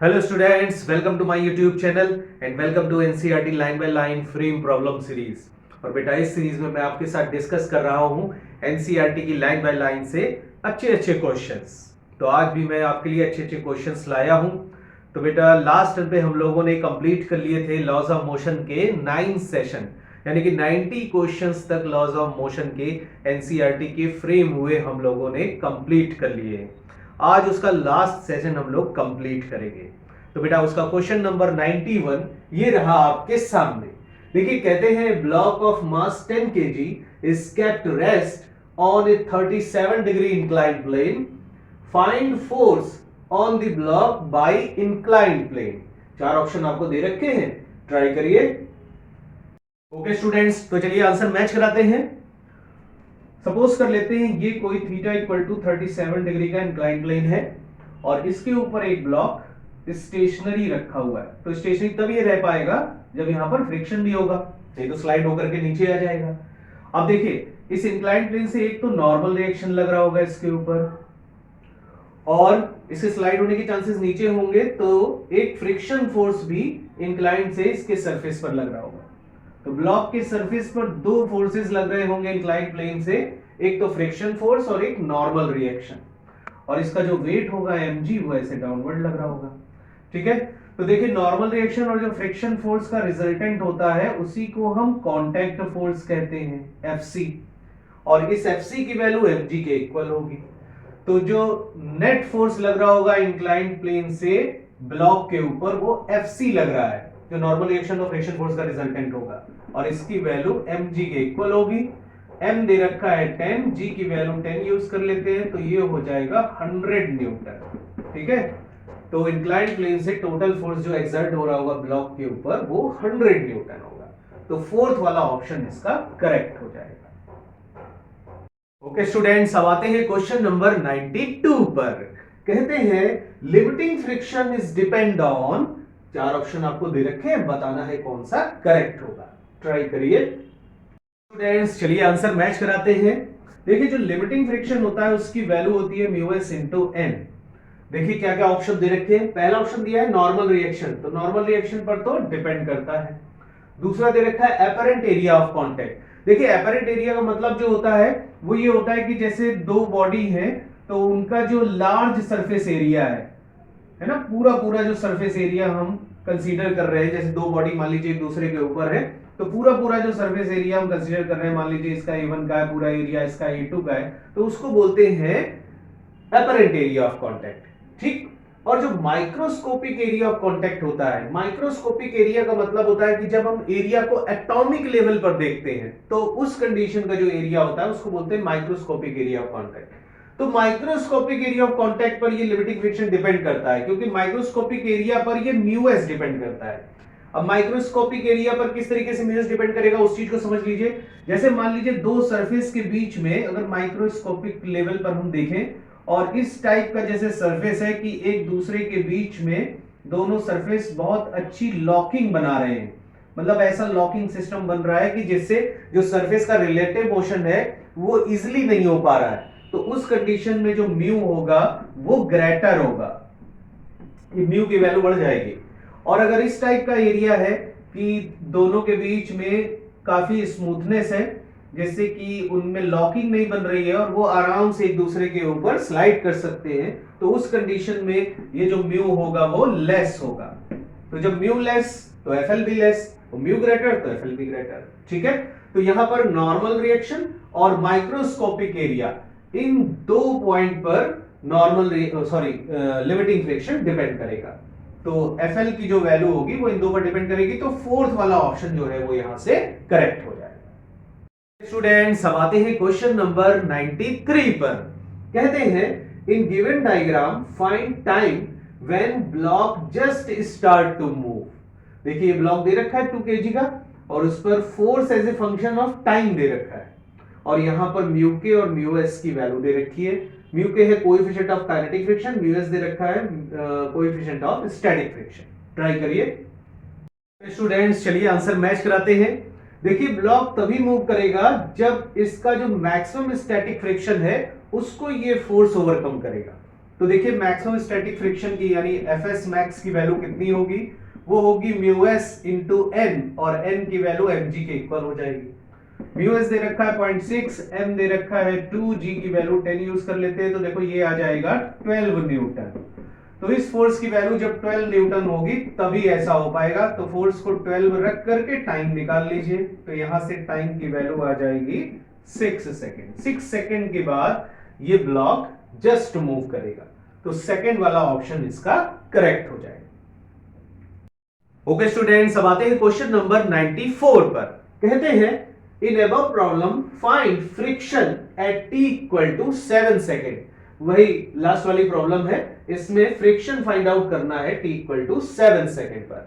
Hello students, welcome to my YouTube channel and welcome to NCERT line by line frame problem series. और बेटा इस series में मैं आपके साथ डिस्कस कर रहा हूं NCERT की लाइन बाय लाइन से अच्छे अच्छे क्वेश्चंस। तो आज भी मैं आपके लिए अच्छे अच्छे क्वेश्चंस लाया हूं। तो बेटा लास्ट पे हम लोगों ने कंप्लीट कर लिए थे लॉज ऑफ मोशन के 9 सेशन, यानी कि 90 क्वेश्चंस तक लॉज ऑफ मोशन के NCERT के फ्रेम हुए हम लोगों ने कंप्लीट कर लिए। आज उसका लास्ट सेशन हम लोग कंप्लीट करेंगे। तो बेटा उसका क्वेश्चन नंबर 91 ये रहा आपके सामने। देखिए कहते हैं block of mass 10 kg is kept rest on a 37 degree inclined plane, find force on the block by inclined plane. चार ऑप्शन आपको दे रखे हैं, ट्राई करिए। ओके स्टूडेंट्स, तो चलिए आंसर मैच कराते हैं। सपोज कर लेते हैं ये कोई थीटा इक्वल टू 37 डिग्री का इंक्लाइन प्लेन है और इसके ऊपर एक ब्लॉक स्टेशनरी रखा हुआ है। तो स्टेशनरी तब ये रह पाएगा जब यहां पर फ्रिक्शन भी होगा, नहीं तो स्लाइड होकर के नीचे आ जाएगा। अब देखिए इस इंक्लाइन प्लेन से एक तो नॉर्मल रिएक्शन लग रहा होगा इसके ऊपर और इसके स्लाइड होने के चांसेस नीचे होंगे, तो एक फ्रिक्शन फोर्स भी इंक्लाइन से इसके सरफेस पर लग रहा होगा। तो ब्लॉक के सरफेस पर दो फोर्सेस लग रहे होंगे इंक्लाइंड प्लेन से, एक तो फ्रिक्शन फोर्स और एक नॉर्मल रिएक्शन, और इसका जो वेट होगा mg वो ऐसे डाउनवर्ड लग रहा होगा। ठीक है, तो देखिए नॉर्मल रिएक्शन और जो फ्रिक्शन फोर्स का रिजल्टेंट होता है उसी को हम कांटेक्ट फोर्स कहते हैं Fc, और इस Fc की वैल्यू mg के इक्वल होगी। तो जो नेट फोर्स लग रहा होगा इंक्लाइंड प्लेन से ब्लॉक के ऊपर वो Fc लग रहा है, जो नॉर्मल रिएक्शन और फ्रिक्शन फोर्स का रिजल्टेंट होगा, और इसकी वैल्यू mg के इक्वल होगी। m दे रखा है 10, g की वैल्यू 10 यूज कर लेते हैं, तो ये हो जाएगा 100 न्यूटन। ठीक है, तो इंक्लाइंड प्लेन से टोटल फोर्स जो एक्सर्ट हो रहा होगा ब्लॉक के ऊपर वो 100 न्यूटन होगा। तो फोर्थ वाला ऑप्शन इसका करेक्ट हो जाएगा। ओके स्टूडेंट्स, अब आते हैं क्वेश्चन नंबर 92 पर। कहते हैं limiting friction is depend on, चार ऑप्शन आपको दे रखे हैं, बताना है कौन सा करेक्ट होगा, ट्राई करिए। स्टूडेंट्स चलिए आंसर मैच कराते हैं। देखिए जो लिमिटिंग फ्रिक्शन होता है उसकी वैल्यू होती है μs into n। देखिए क्या क्या ऑप्शन दे रखे हैं। पहला ऑप्शन दिया है नॉर्मल रिएक्शन, तो नॉर्मल रिएक्शन पर तो डिपेंड करता है। दूसरा दे रखा है एपरेंट एरिया ऑफ कांटेक्ट। देखिए एपरेंट एरिया का मतलब जो होता है वो ये होता है कि जैसे दो बॉडी है तो उनका जो लार्ज सरफेस एरिया है ना, पूरा पूरा जो सरफेस एरिया हम कंसीडर कर रहे हैं, जैसे दो बॉडी मान लीजिए एक दूसरे के ऊपर है, तो पूरा पूरा जो सरफेस एरिया हम कंसीडर कर रहे हैं, मान लीजिए इसका A1 का है, पूरा एरिया इसका A2 का है, तो उसको बोलते हैं एपरेंट एरिया ऑफ कांटेक्ट। ठीक, और जो माइक्रोस्कोपिक एरिया ऑफ कांटेक्ट होता है, माइक्रोस्कोपिक एरिया का मतलब होता है कि जब हम एरिया को एटॉमिक लेवल पर देखते हैं तो उस कंडीशन का जो एरिया होता है उसको बोलते हैं माइक्रोस्कोपिक एरिया ऑफ कांटेक्ट। तो माइक्रोस्कोपिक एरिया ऑफ कांटेक्ट पर ये लिमिटिंग फ्रिक्शन डिपेंड करता है, क्योंकि माइक्रोस्कोपिक एरिया पर ये μs डिपेंड करता है। अब माइक्रोस्कोपिक एरिया पर किस तरीके से μs डिपेंड करेगा उस चीज को समझ लीजिए। जैसे मान लीजिए दो सरफेस के बीच में अगर माइक्रोस्कोपिक लेवल पर हम देखें और इस टाइप का जैसे सरफेस है कि एक दूसरे के बीच में दोनों सरफेस बहुत अच्छी लॉकिंग बना रहे हैं, मतलब ऐसा लॉकिंग सिस्टम बन रहा है कि जिससे जो सरफेस का रिलेटिव मोशन है वो इजिली नहीं हो पा रहा है, तो उस कंडीशन में जो म्यू होगा वो ग्रेटर होगा, ये म्यू की वैल्यू बढ़ जाएगी। और अगर इस टाइप का एरिया है कि दोनों के बीच में काफी स्मूथनेस है, जैसे कि उनमें लॉकिंग नहीं बन रही है और वो आराम से एक दूसरे के ऊपर स्लाइड कर सकते हैं, तो उस कंडीशन में ये जो म्यू होगा वो लेस होगा। तो जब म्यू लेस तो एफएल भी लेस, तो म्यू ग्रेटर तो एफएल भी ग्रेटर। ठीक है, तो यहां पर नॉर्मल रिएक्शन और माइक्रोस्कोपिक एरिया, इन दो पॉइंट पर नॉर्मल लिमिटिंग फ्रिक्शन डिपेंड करेगा। तो एफएल की जो वैल्यू होगी वो इन दो पर डिपेंड करेगी, तो फोर्थ वाला ऑप्शन जो है वो यहां से करेक्ट हो जाएगा। स्टूडेंट्स अब आते हैं क्वेश्चन नंबर 93 पर। कहते हैं in given diagram find time when block just start to move. देखिए ये ब्लॉक दे रखा है 2 kg का और उस पर force as a function of time दे रखा है, और यहां पर म्यू के और μs की वैल्यू दे रखी है। म्यू के है coefficient of kinetic friction, μs दे रखा है coefficient of static friction. Try करिए स्टूडेंट्स, चलिए आंसर मैच कराते हैं। देखिए ब्लॉक तभी मूव करेगा जब इसका जो मैक्सिमम स्टैटिक फ्रिक्शन है उसको ये फोर्स ओवरकम करेगा। तो देखिए मैक्सिमम स्टैटिक फ्रिक्शन की यानी एफएस मैक्स की वैल्यू कितनी होगी, वो होगी म्यू एस इंटू एन, और एन की वैल्यू mg के इक्वल हो जाएगी। म्यू एस दे रखा है 0.6, एम दे रखा है 2, जी की वैल्यू 10 यूज कर लेते हैं, तो देखो ये आ जाएगा 12 न्यूटन। तो इस फोर्स की वैल्यू जब 12 न्यूटन होगी तभी ऐसा हो पाएगा। तो फोर्स को 12 रख करके टाइम निकाल लीजिए, तो यहां से टाइम की वैल्यू आ जाएगी 6 सेकेंड। 6 सेकेंड के बाद ये ब्लॉक जस्ट मूव करेगा, तो सेकेंड वाला ऑप्शन इसका करेक्ट हो जाएगा। ओके स्टूडेंट्स, अब आते हैं क्वेश्चन नंबर 94 पर। कहते हैं in above problem find friction at t equal to 7 second. वही लास्ट वाली प्रॉब्लम है, इसमें फ्रिक्शन फाइंड आउट करना है t इक्वल टू 7 सेकेंड पर।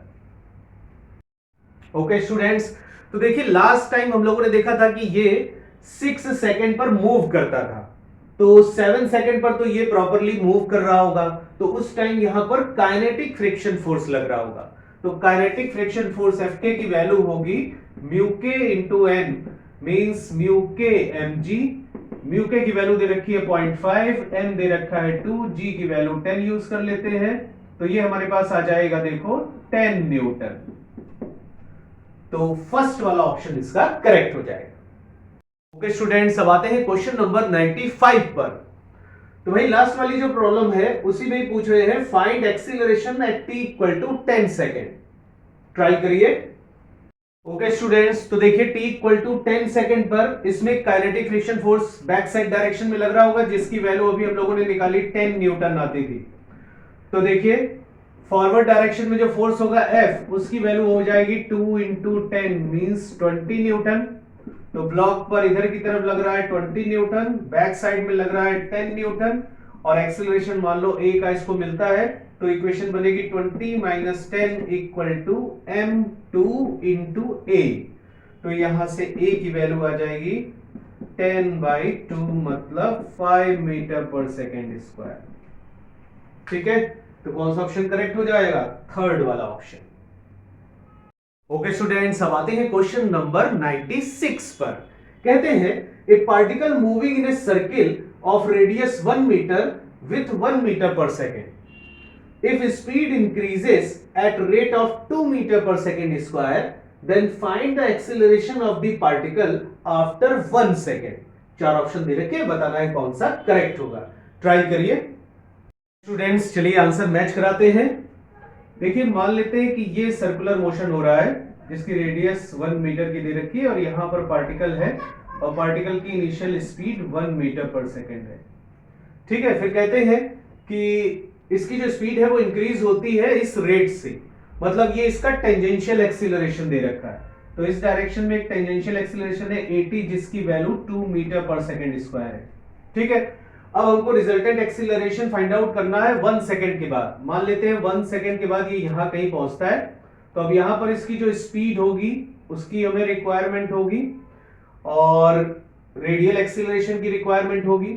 ओके स्टूडेंट्स, तो देखिए लास्ट टाइम हम लोगों ने देखा था कि ये 6 सेकेंड पर मूव करता था, तो 7 सेकेंड पर तो ये प्रॉपरली मूव कर रहा होगा, तो उस टाइम यहां पर काइनेटिक फ्रिक्शन फोर्स लग रहा होगा। तो काइनेटिक फ्रिक्शन फोर्स Fk की वैल्यू होगी म्यू के इंटू एन, मीन्स म्यू के mg। म्यू के की वैल्यू दे रखी है 0.5, एन दे रखा है 2, जी की वैल्यू 10 यूज कर लेते हैं, तो ये हमारे पास आ जाएगा देखो 10 न्यूटन। तो फर्स्ट वाला ऑप्शन इसका करेक्ट हो जाएगा। ओके स्टूडेंट्स, अब आते हैं क्वेश्चन नंबर 95 पर। तो भाई लास्ट वाली जो प्रॉब्लम है उसी में ही पूछ रहे हैं find acceleration at t equal to 10 second. Try करिए। ओके स्टूडेंट्स, तो देखिए t इक्वल टू 10 सेकेंड पर इसमें kinetic friction force back side direction में लग रहा होगा, जिसकी वैल्यू अभी हम लोगों ने निकाली 10 न्यूटन आती थी। तो देखिए फॉरवर्ड डायरेक्शन में जो फोर्स होगा F, उसकी वैल्यू हो जाएगी 2 इंटू 10 मीन्स 20 न्यूटन। तो ब्लॉक पर इधर की तरफ लग रहा है 20 न्यूटन, बैक साइड में लग रहा है 10 न्यूटन, और एक्सीलरेशन मान लो a का इसको मिलता है, तो इक्वेशन बनेगी 20 minus 10 equal to m2 into a। तो यहां से a की वैल्यू आ जाएगी 10/2 मतलब 5 मीटर पर सेकेंड स्क्वायर। ठीक है, तो कौन सा ऑप्शन करेक्ट हो जाएगा? थर्ड वाला ऑप्शन। ओके स्टूडेंट्स, अब आते हैं क्वेश्चन नंबर 96 पर। कहते हैं a particle moving in a circle of radius 1 metre with 1 metre per second, if speed increases at rate of 2 metre per second square, then find the acceleration of the particle after 1 second. 4 option दे रखे, बताना है कौन सा correct होगा। Try करिए। Students चलिए answer match कराते हैं। देखिए मान लेते हैं कि ये सर्कुलर मोशन हो रहा है जिसकी रेडियस 1 मीटर की दे रखी है, और यहां पर पार्टिकल है और पार्टिकल की initial speed 1 metre per second है। ठीक है, फिर कहते हैं कि इसकी जो स्पीड है वो इंक्रीज होती है इस रेट से, मतलब ये इसका टेंजेंशियल एक्सीलरेशन दे रखा है। तो इस डायरेक्शन में एक टेंजेंशियल एक्सीलरेशन है 80, जिसकी value 2 metre per second square है। ठीक है, अब हमको रिजल्टेंट एक्सीलरेशन फाइंड आउट करना है 1 सेकेंड के बाद। मान लेते हैं 1 सेकेंड के बाद ये यहां कहीं पहुंचता है, तो अब यहां पर इसकी जो स्पीड होगी उसकी हमें रिक्वायरमेंट होगी और रेडियल एक्सीलरेशन की रिक्वायरमेंट होगी।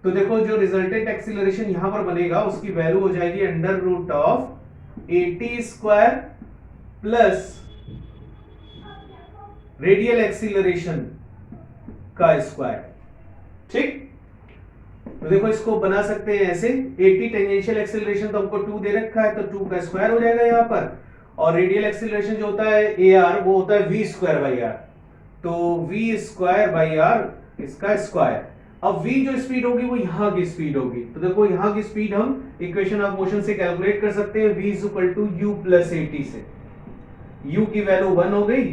तो देखो जो रिजल्टेंट एक्सीलरेशन यहां पर बनेगा उसकी वैल्यू हो जाएगी under root of 80 square plus radial acceleration का स्क्वायर। ठीक, तो देखो इसको बना सकते हैं ऐसे, 80 टेंजेंशियल एक्सीलरेशन तो हमको 2 दे रखा है, तो 2 का स्क्वायर हो जाएगा यहाँ पर, और रेडियल एक्सीलरेशन जो होता है AR वो होता है v स्क्वायर बाई आर, तो v स्क्वायर बाई आर इसका स्क्वायर। अब v जो स्पीड होगी वो यहाँ की स्पीड होगी, तो देखो यहाँ की स्पीड हम इक्वेशन ऑफ मोशन से कैलकुलेट कर सकते हैं, v is equal to u plus 80 से। u की वैल्यू 1 हो गई,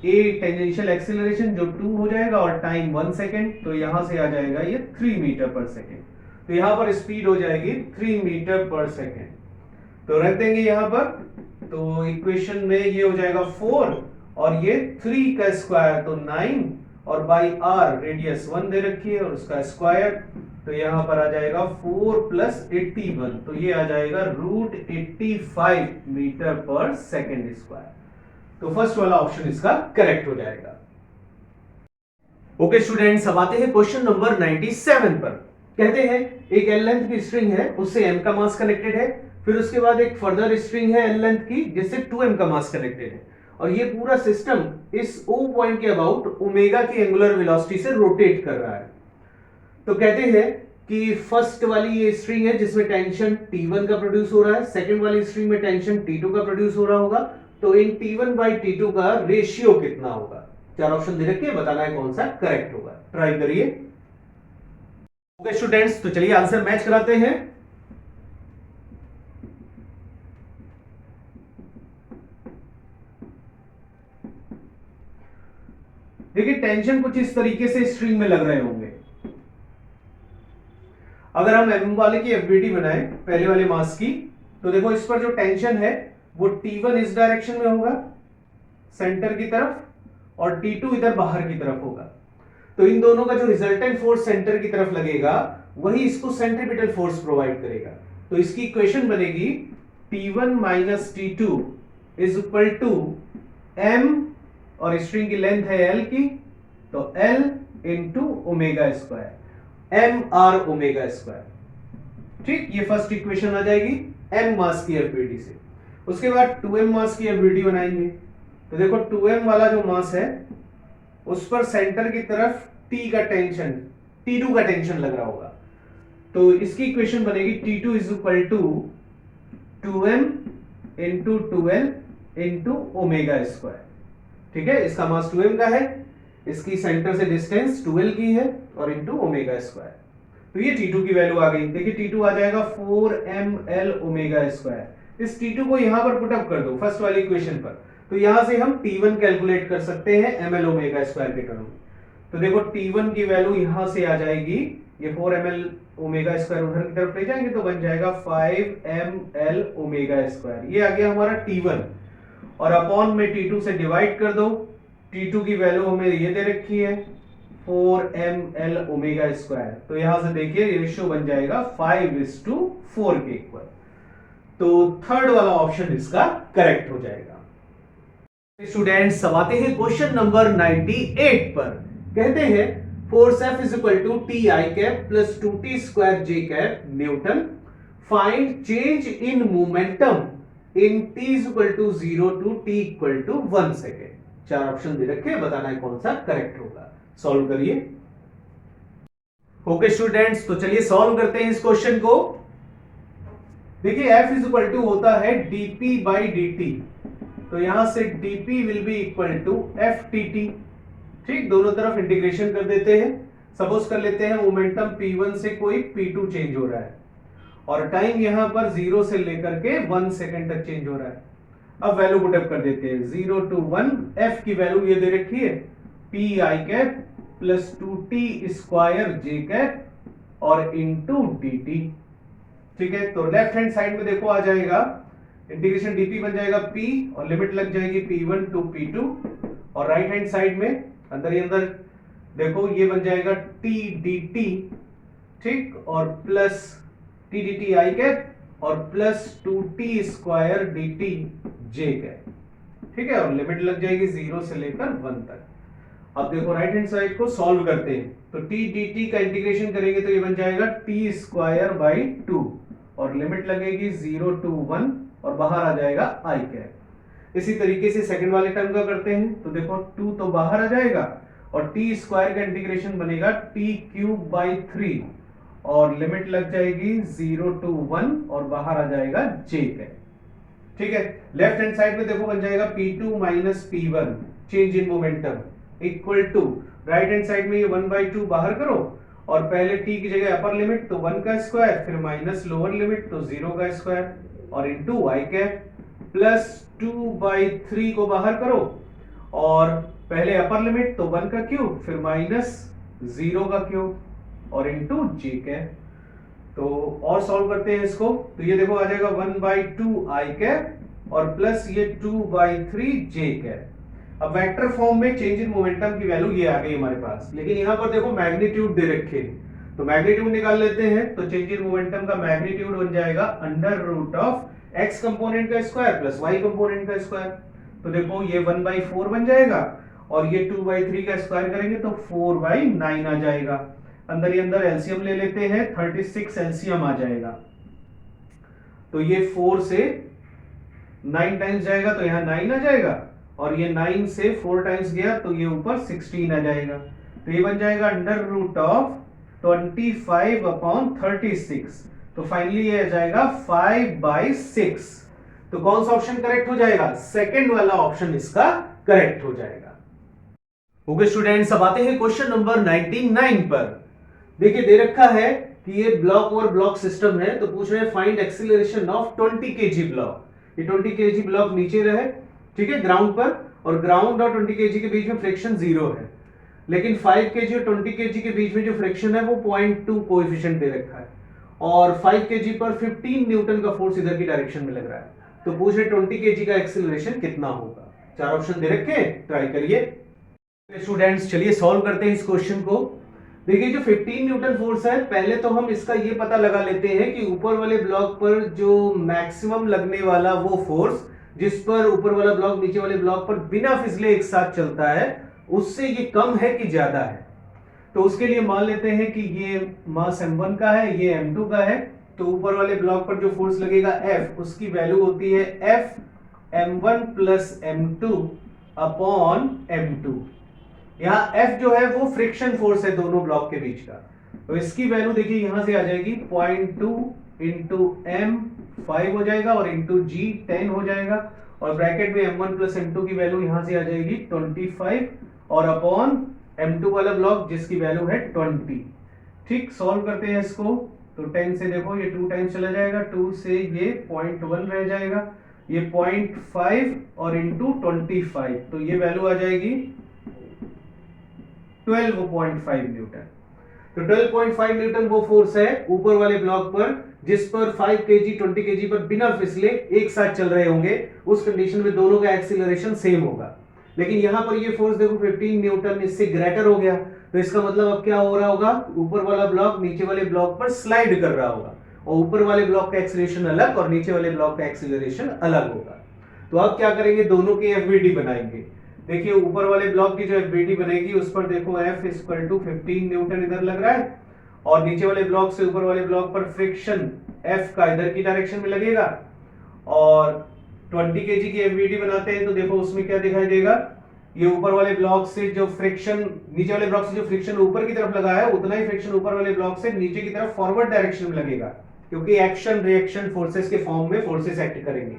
a टेंजेंशियल एक्सीलरेशन जो 2 हो जाएगा और टाइम 1 सेकेंड, तो यहां से आ जाएगा ये 3 मीटर पर सेकेंड। तो यहां पर स्पीड हो जाएगी 3 मीटर पर सेकेंड, तो रख देंगे यहां पर, तो इक्वेशन में ये हो जाएगा 4 और ये 3 का स्क्वायर तो 9, और बाई आर रेडियस 1 दे रखी है और उसका स्क्वायर, तो यहां पर आ जाएगा 4 प्लस 81, तो ये आ जाएगा root 85 metre per second square. तो फर्स्ट वाला ऑप्शन इसका करेक्ट हो जाएगा। ओके स्टूडेंट्स, अब आते हैं क्वेश्चन नंबर 97 पर। कहते हैं एक एल लेंथ की स्ट्रिंग है, उससे m का मास कनेक्टेड है, फिर उसके बाद एक फर्दर स्ट्रिंग है एल लेंथ की जिससे 2m का मास कनेक्टेड है, और ये पूरा सिस्टम इस O पॉइंट के अबाउट ओमेगा की एंगुलर वेलोसिटी से रोटेट कर रहा है। तो कहते हैं कि फर्स्ट वाली ये स्ट्रिंग है जिसमें टेंशन T1 का प्रोड्यूस हो रहा है, सेकंड वाली स्ट्रिंग में टेंशन T2 का प्रोड्यूस हो रहा होगा, तो इन T1 बाई T2 का रेशियो कितना होगा। चार ऑप्शन दे रखे हैं, बताना है कौन सा करेक्ट होगा। ट्राई करिए। ओके स्टूडेंट्स, तो चलिए आंसर मैच कराते हैं। देखिए टेंशन कुछ इस तरीके से स्ट्रिंग में लग रहे होंगे। अगर हम एम वाले की एफबीडी बनाएं पहले वाले मास की, तो देखो इस पर जो टेंशन है वो T1 इस डायरेक्शन में होगा सेंटर की तरफ, और T2 इधर बाहर की तरफ होगा। तो इन दोनों का जो रिजल्टेंट फोर्स सेंटर की तरफ लगेगा वही इसको सेंट्रीपिटल फोर्स प्रोवाइड करेगा। तो इसकी इक्वेशन बनेगी T1 minus T2 is equal to M, और स्ट्रिंग की लेंथ है L की, तो L into omega square, m r omega square. ठीक, ये फर्स्ट इक्वेशन आ जाएगी m मास की एफबीडी से। उसके बाद 2m मास की एफबीडी बनाएंगे। तो देखो 2m वाला जो मास है उस पर सेंटर की तरफ T का टेंशन, T2 का टेंशन लग रहा होगा। तो इसकी इक्वेशन बनेगी T2 is equal to 2m into 2l into omega square. ठीक है, इसका मास 2m का है, इसकी सेंटर से डिस्टेंस 2l की है, और इंटू ओमेगा स्क्वायर। तो ये T2 की वैल्यू आ गई। देखिए T2 आ जाएगा 4ml ओमेगा स्क्वायर। इस T2 को यहां पर पुटअप कर दो फर्स्ट वाली इक्वेशन पर, तो यहां से हम T1 कैलकुलेट कर सकते हैं ml ओमेगा स्क्वायर के टर्म में। तो देखो T1 की वैल्यू यहां से आ जाएगी, ये 4ml ओमेगा स्क्वायर उधर की तरफ ले जाएंगे तो बन जाएगा 5ml ओमेगा स्क्वायर। ये आ गया हमारा T1, और अपॉन में T2 से डिवाइड कर दो। T2 की वैल्यू हमें ये दे रखी है 4ml ओमेगा स्क्वायर। तो यहां से देखिए रेशियो बन जाएगा 5:4 के इक्वल। तो थर्ड वाला ऑप्शन इसका करेक्ट हो जाएगा। स्टूडेंट्स, अब आते हैं क्वेश्चन नंबर 98 पर। कहते हैं force F is equal to t i cap plus 2t square j cap newton, find change in momentum in t is equal to 0 to t equal to 1 second. चार option दे रखे हैं, बताना है कौन सा करेक्ट होगा। सॉल्व करिए। ओके स्टूडेंट्स, तो चलिए सॉल्व करते हैं इस क्वेश्चन को। देखिए F इज इक्वल टू होता है dp बाई dt, तो यहां से dp will be equal to ft। ठीक, दोनों तरफ इंटीग्रेशन कर देते हैं। सपोज कर लेते हैं मोमेंटम p1 से कोई p2 चेंज हो रहा है, और टाइम यहां पर 0 से लेकर के 1 सेकेंड तक चेंज हो रहा है। अब वैल्यू पुटअप कर देते हैं 0 टू 1। F की वैल्यू ये दे रखी है P I cap plus 2t square j cap और इंटू dt। ठीक है, तो लेफ्ट हैंड साइड में देखो आ जाएगा इंटीग्रेशन dp बन जाएगा p, और लिमिट लग जाएगी p1 टू p2, और राइट हैंड साइड में अंदर ही अंदर देखो ये बन जाएगा t dt। ठीक, और प्लस t dt आई कैप और प्लस 2t स्क्वायर dt जे कैप। ठीक है, और लिमिट लग जाएगी 0 से लेकर 1 तक। अब देखो राइट हैंड साइड को सॉल्व करते हैं, तो t dt का इंटीग्रेशन करेंगे तो ये बन जाएगा t स्क्वायर बाई 2, और लिमिट लगेगी 0 टू 1, और बाहर आ जाएगा i कैप। इसी तरीके से सेकंड वाले टर्म का करते हैं, तो देखो 2 तो बाहर आ जाएगा, और t स्क्वायर का इंटीग्रेशन बनेगा t क्यूब बाई 3, और लिमिट लग जाएगी 0 टू 1, और बाहर आ जाएगा j कैप। ठीक है, लेफ्ट हैंड साइड में देखो बन जाएगा p2 minus p1 change in momentum equal to, right hand side में ये 1/2 बाहर करो, और पहले t की जगह अपर लिमिट तो 1 का स्क्वायर, फिर माइनस लोअर लिमिट तो 0 का स्क्वायर, और इनटू y कैप प्लस 2/3 को बाहर करो, और पहले अपर लिमिट तो 1 का क्यूब, फिर माइनस 0 का क्यूब, और इनटू j कैप। तो और सॉल्व करते हैं इसको, तो ये देखो आ जाएगा 1/2 i कैप और प्लस ये 2/3 j कैप। अब वेक्टर फॉर्म में चेंज इन मोमेंटम की वैल्यू ये आ गई हमारे पास, लेकिन यहां पर देखो मैग्नीट्यूड दे रखे, तो मैग्नीट्यूड निकाल लेते हैं। तो चेंज इन मोमेंटम का मैग्नीट्यूड बन जाएगा under root of x component का स्क्वायर प्लस y कंपोनेंट का स्क्वायर। तो देखो ये 1/4 बन जाएगा, और ये 2/3 का स्क्वायर करेंगे तो 4/9 आ जाएगा। अंदर ही अंदर एलसीएम ले लेते हैं, 36 एलसीएम आ जाएगा। तो ये 4 से 9 टाइम्स जाएगा तो यहाँ 9 आ जाएगा, और ये 9 से 4 टाइम्स गया तो ये ऊपर 16 आ जाएगा। तो ये बन जाएगा अंडर रूट ऑफ 25/36। तो फाइनली ये आ जाएगा 5/6। तो कौन सा ऑप्शन करेक्ट हो जाएगा? सेकंड वाला ऑप्शन इसका करेक्ट हो जाएगा। ओके स्टूडेंट्स, अब आते हैं क्वेश्चन नंबर 99 पर। देखिए दे रखा है कि ये ब्लॉक ओवर ब्लॉक सिस्टम है, तो पूछ रहे हैं find acceleration of 20 kg block. ये 20 kg ब्लॉक नीचे रहे, ठीक है, ग्राउंड पर, और ग्राउंड और 20 kg के बीच में फ्रिक्शन 0 है, लेकिन 5 kg और 20 kg के बीच में जो फ्रिक्शन है वो 0.2 कोएफिशिएंट दे रखा है, और 5 kg पर 15 न्यूटन का फोर्स इधर की डायरेक्शन में लग रहा है। तो पूछ रहे 20 kg का एक्सीलरेशन कितना होगा। चार ऑप्शन दे रखे हैं, ट्राई करिए। स्टूडेंट्स चलिए सॉल्व करते हैं इस क्वेश्चन को। देखिए जो 15 न्यूटन फोर्स है, पहले तो हम इसका ये पता लगा लेते हैं कि ऊपर वाले ब्लॉक पर जो मैक्सिमम लगने वाला वो फोर्स, जिस पर ऊपर वाला ब्लॉक नीचे वाले ब्लॉक पर बिना फिसले एक साथ चलता है, उससे ये कम है कि ज्यादा है। तो उसके लिए मान लेते हैं कि ये मास m1 का है, ये m2 का है। तो ऊपर वाले ब्लॉक पर जो फोर्स लगेगा F, उसकी वैल्यू होती है F m1 plus m2 upon m2। यहाँ F जो है वो फ्रिक्शन फोर्स है दोनों ब्लॉक के बीच का। तो इसकी वैल्यू देखिए यहां से आ जाएगी 0.2 इंटू m 5 हो जाएगा, और इंटू g 10 हो जाएगा, और ब्रैकेट में m1 प्लस m2 की वैल्यू यहां से आ जाएगी 25, और अपॉन m2 वाला ब्लॉक जिसकी वैल्यू है 20। ठीक, सॉल्व करते हैं इसको। तो 10 से देखो ये 2 टाइम्स चला जाएगा, 2 से ये 0.1 रह जाएगा, ये 0.5 और इंटू 25, तो ये वैल्यू आ जाएगी 12.5 न्यूटन। तो 12.5 न्यूटन वो फोर्स है ऊपर वाले ब्लॉक पर, जिस पर 5 kg 20 kg पर बिना फिसले एक साथ चल रहे होंगे। उस कंडीशन में दोनों का एक्सीलरेशन सेम होगा। लेकिन यहां पर ये फोर्स देखो 15 न्यूटन इससे ग्रेटर हो गया, तो इसका मतलब अब क्या हो रहा होगा, ऊपर वाला ब्लॉक नीचे वाले ब्लॉक पर स्लाइड कर रहा होगा, और ऊपर वाले ब्लॉक का एक्सीलरेशन अलग और नीचे वाले ब्लॉक का एक्सीलरेशन अलग होगा। तो अब क्या करेंगे, दोनों की एफबीडी बनाएंगे। देखिए ऊपर वाले ब्लॉक की जो एफबीडी बनेगी उस पर देखो F इक्वल टू 15 न्यूटन इधर लग रहा है, और नीचे वाले ब्लॉक से ऊपर वाले ब्लॉक पर फ्रिक्शन F का इधर की डायरेक्शन में लगेगा। और 20 kg की एफबीडी बनाते हैं तो देखो उसमें क्या दिखाई देगा, ये ऊपर वाले ब्लॉक से जो फ्रिक्शन, नीचे वाले ब्लॉक से जो फ्रिक्शन ऊपर की तरफ लगा है, उतना ही फ्रिक्शन ऊपर वाले ब्लॉक से नीचे की तरफ फॉरवर्ड डायरेक्शन में लगेगा, क्योंकि एक्शन रिएक्शन फोर्सेस के फॉर्म में फोर्सेस एक्ट करेंगे।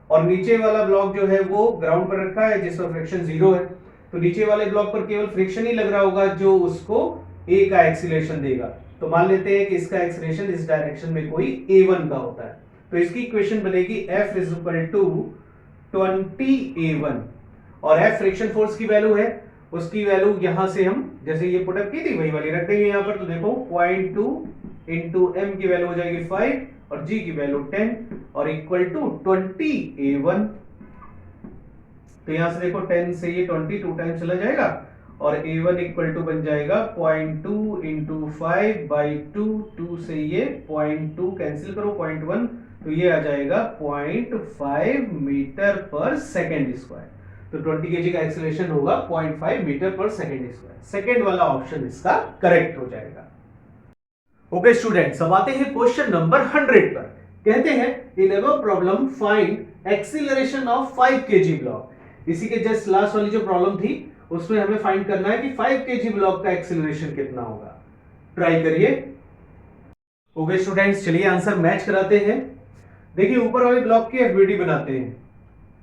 और नीचे वाला ब्लॉक जो है वो ग्राउंड पर रखा है जिस पर फ्रिक्शन 0 है, तो नीचे वाले ब्लॉक पर केवल फ्रिक्शन ही लग रहा होगा जो उसको A का एक्सीलरेशन देगा। तो मान लेते हैं कि इसका एक्सीलरेशन इस डायरेक्शन में कोई A1 का होता है। तो इसकी इक्वेशन बनेगी F is equal to 20A1, और F फ्रिक्शन फोर्स की वैल्यू है, उसकी वैल्यू यहां से हम जैसे ये पुटअप की थी वही वाली रख देंगे यहाँ पर। तो देखो 0.2 इंटू m की वैल्यू हो जाएगी 5 और g की वैल्यू 10 और इक्वल टू 20A1। तो यहां से देखो 10 से ये 20 2 टाइम चला जाएगा, और A1 इक्वल टू बन जाएगा 0.2 इंटू 5 बाई 2, 2 से ये 0.2 कैंसिल करो 0.1, तो ये आ जाएगा 0.5 मीटर पर सेकेंड स्क्वायर। तो 20 kg का एक्सीलरेशन होगा 0.5 metre per second square. Second वाला ऑप्शन इसका करेक्ट हो जाएगा। ओके स्टूडेंट्स, अब आते हैं क्वेश्चन नंबर 100 पर। कहते हैं in above problem find acceleration of 5 kg block. इसी के जस्ट लास्ट वाली जो प्रॉब्लम थी उसमें हमें फाइंड करना है कि 5 kg ब्लॉक का एक्सीलरेशन कितना होगा। ट्राई करिए। ओके स्टूडेंट्स, चलिए आंसर मैच कराते हैं। देखिए ऊपर वाले ब्लॉक की एफबीडी बनाते हैं।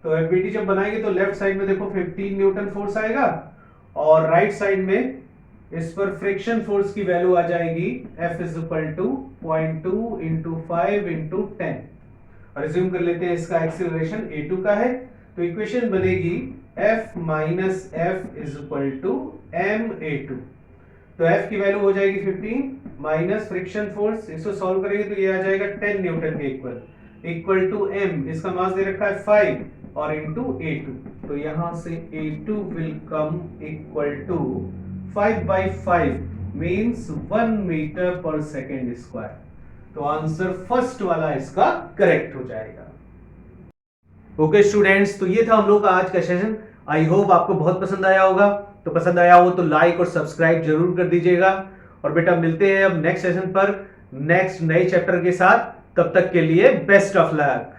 तो एफबीडी जब बनाएंगे तो लेफ्ट साइड में देखो 15 न्यूटन फोर्स आएगा, और राइट साइड में इस पर फ्रिक्शन फोर्स की वैल्यू आ जाएगी F is equal to 0.2 into 5 into 10, और रिज्यूम कर लेते हैं इसका एक्सीलरेशन A2 का है। तो इक्वेशन बनेगी F minus F is equal to ma2। तो F की वैल्यू हो जाएगी 15 माइनस फ्रिक्शन फोर्स, इसको सॉल्व करेंगे तो ये आ जाएगा 10 न्यूटन के इक्वल टू m, इसका मास दे रखा है 5 और इंटू A2। तो यहां से A2 will come equal to 5/5 means 1 metre per second square. तो आंसर फर्स्ट वाला इसका करेक्ट हो जाएगा। ओके स्टूडेंट्स, तो ये था हम लोग का आज का सेशन। आई होप आपको बहुत पसंद आया होगा। तो पसंद आया हो तो लाइक और सब्सक्राइब जरूर कर दीजिएगा। और बेटा मिलते हैं अब नेक्स्ट सेशन पर नेक्स्ट नए चैप्टर के साथ। तब तक के लिए बेस्ट ऑफ लक।